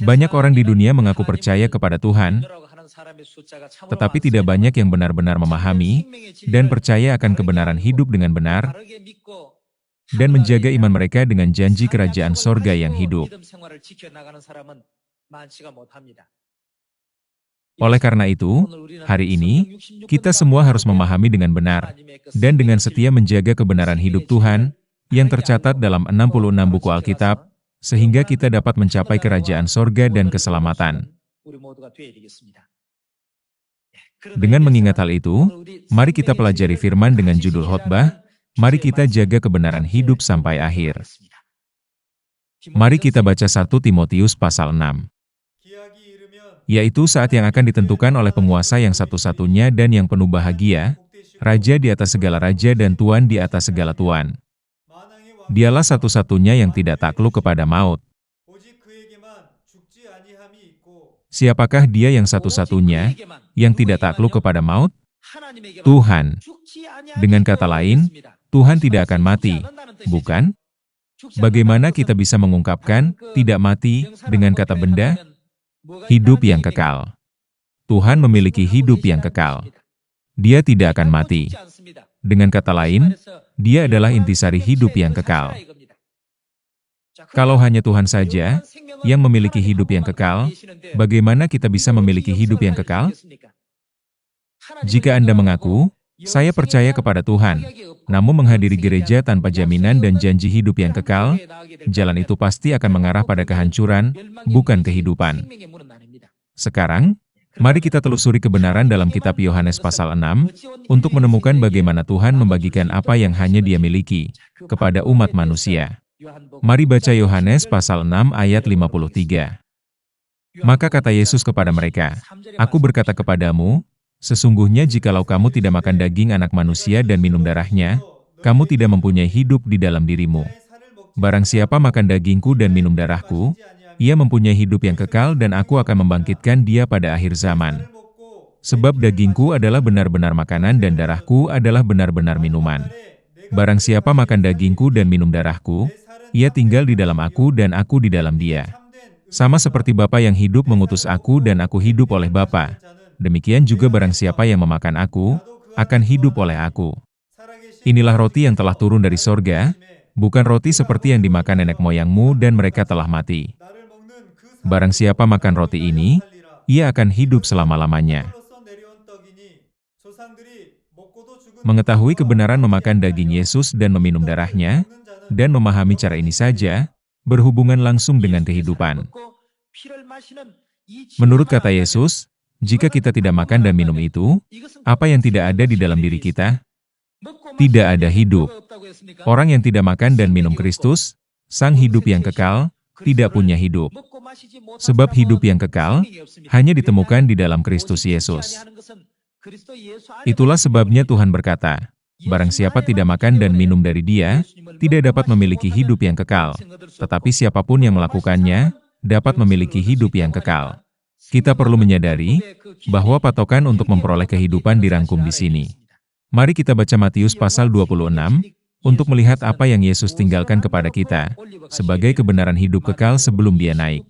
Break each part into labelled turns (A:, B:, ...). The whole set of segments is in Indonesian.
A: Banyak orang di dunia mengaku percaya kepada Tuhan, tetapi tidak banyak yang benar-benar memahami dan percaya akan kebenaran hidup dengan benar dan menjaga iman mereka dengan janji kerajaan sorga yang hidup. Oleh karena itu, hari ini, kita semua harus memahami dengan benar dan dengan setia menjaga kebenaran hidup Tuhan yang tercatat dalam 66 buku Alkitab, sehingga kita dapat mencapai kerajaan sorga dan keselamatan. Dengan mengingat hal itu, mari kita pelajari firman dengan judul khotbah, mari kita jaga kebenaran hidup sampai akhir. Mari kita baca 1 Timotius pasal 6. Yaitu saat yang akan ditentukan oleh penguasa yang satu-satunya dan yang penuh bahagia, Raja di atas segala raja dan Tuan di atas segala tuan. Dialah satu-satunya yang tidak takluk kepada maut. Siapakah dia yang satu-satunya, yang tidak takluk kepada maut? Tuhan. Dengan kata lain, Tuhan tidak akan mati, bukan? Bagaimana kita bisa mengungkapkan tidak mati dengan kata benda? Hidup yang kekal. Tuhan memiliki hidup yang kekal. Dia tidak akan mati. Dengan kata lain, Dia adalah intisari hidup yang kekal. Kalau hanya Tuhan saja yang memiliki hidup yang kekal, bagaimana kita bisa memiliki hidup yang kekal? Jika Anda mengaku, saya percaya kepada Tuhan, namun menghadiri gereja tanpa jaminan dan janji hidup yang kekal, jalan itu pasti akan mengarah pada kehancuran, bukan kehidupan. Sekarang, mari kita telusuri kebenaran dalam kitab Yohanes pasal 6, untuk menemukan bagaimana Tuhan membagikan apa yang hanya Dia miliki, kepada umat manusia. Mari baca Yohanes pasal 6 ayat 53. Maka kata Yesus kepada mereka, "Aku berkata kepadamu, sesungguhnya jikalau kamu tidak makan daging anak manusia dan minum darahnya, kamu tidak mempunyai hidup di dalam dirimu. Barang siapa makan dagingku dan minum darahku, ia mempunyai hidup yang kekal dan aku akan membangkitkan dia pada akhir zaman. Sebab dagingku adalah benar-benar makanan dan darahku adalah benar-benar minuman. Barang siapa makan dagingku dan minum darahku, ia tinggal di dalam aku dan aku di dalam dia. Sama seperti Bapa yang hidup mengutus aku dan aku hidup oleh Bapa, demikian juga barang siapa yang memakan aku, akan hidup oleh aku. Inilah roti yang telah turun dari sorga, bukan roti seperti yang dimakan nenek moyangmu dan mereka telah mati. Barang siapa makan roti ini, ia akan hidup selama-lamanya." Mengetahui kebenaran memakan daging Yesus dan meminum darahnya, dan memahami cara ini saja, berhubungan langsung dengan kehidupan. Menurut kata Yesus, jika kita tidak makan dan minum itu, apa yang tidak ada di dalam diri kita? Tidak ada hidup. Orang yang tidak makan dan minum Kristus, Sang hidup yang kekal, tidak punya hidup. Sebab hidup yang kekal, hanya ditemukan di dalam Kristus Yesus. Itulah sebabnya Tuhan berkata, barang siapa tidak makan dan minum dari Dia, tidak dapat memiliki hidup yang kekal, tetapi siapapun yang melakukannya, dapat memiliki hidup yang kekal. Kita perlu menyadari bahwa patokan untuk memperoleh kehidupan dirangkum di sini. Mari kita baca Matius pasal 26, untuk melihat apa yang Yesus tinggalkan kepada kita, sebagai kebenaran hidup kekal sebelum Dia naik.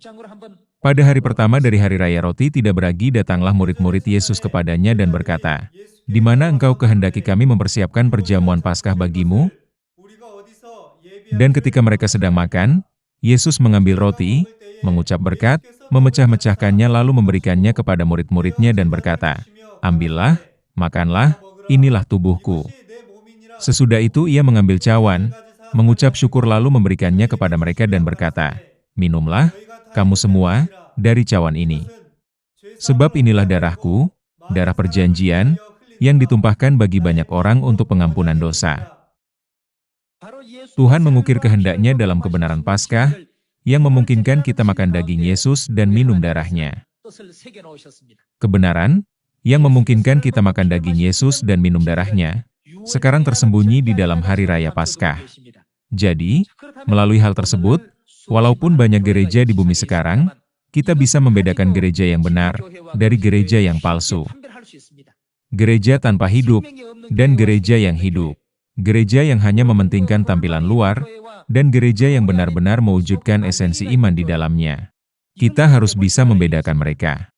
A: Pada hari pertama dari Hari Raya Roti Tidak Beragi, datanglah murid-murid Yesus kepadanya dan berkata, "Di mana engkau kehendaki kami mempersiapkan perjamuan Paskah bagimu?" Dan ketika mereka sedang makan, Yesus mengambil roti, mengucap berkat, memecah-mecahkannya lalu memberikannya kepada murid-muridnya dan berkata, "Ambillah, makanlah, inilah tubuhku." Sesudah itu Ia mengambil cawan, mengucap syukur lalu memberikannya kepada mereka dan berkata, "Minumlah, kamu semua, dari cawan ini. Sebab inilah darahku, darah perjanjian, yang ditumpahkan bagi banyak orang untuk pengampunan dosa." Tuhan mengukir kehendaknya dalam kebenaran Paskah, yang memungkinkan kita makan daging Yesus dan minum darahnya. Kebenaran, yang memungkinkan kita makan daging Yesus dan minum darahnya, sekarang tersembunyi di dalam Hari Raya Paskah. Jadi, melalui hal tersebut, walaupun banyak gereja di bumi sekarang, kita bisa membedakan gereja yang benar dari gereja yang palsu. Gereja tanpa hidup dan gereja yang hidup. Gereja yang hanya mementingkan tampilan luar dan gereja yang benar-benar mewujudkan esensi iman di dalamnya. Kita harus bisa membedakan mereka.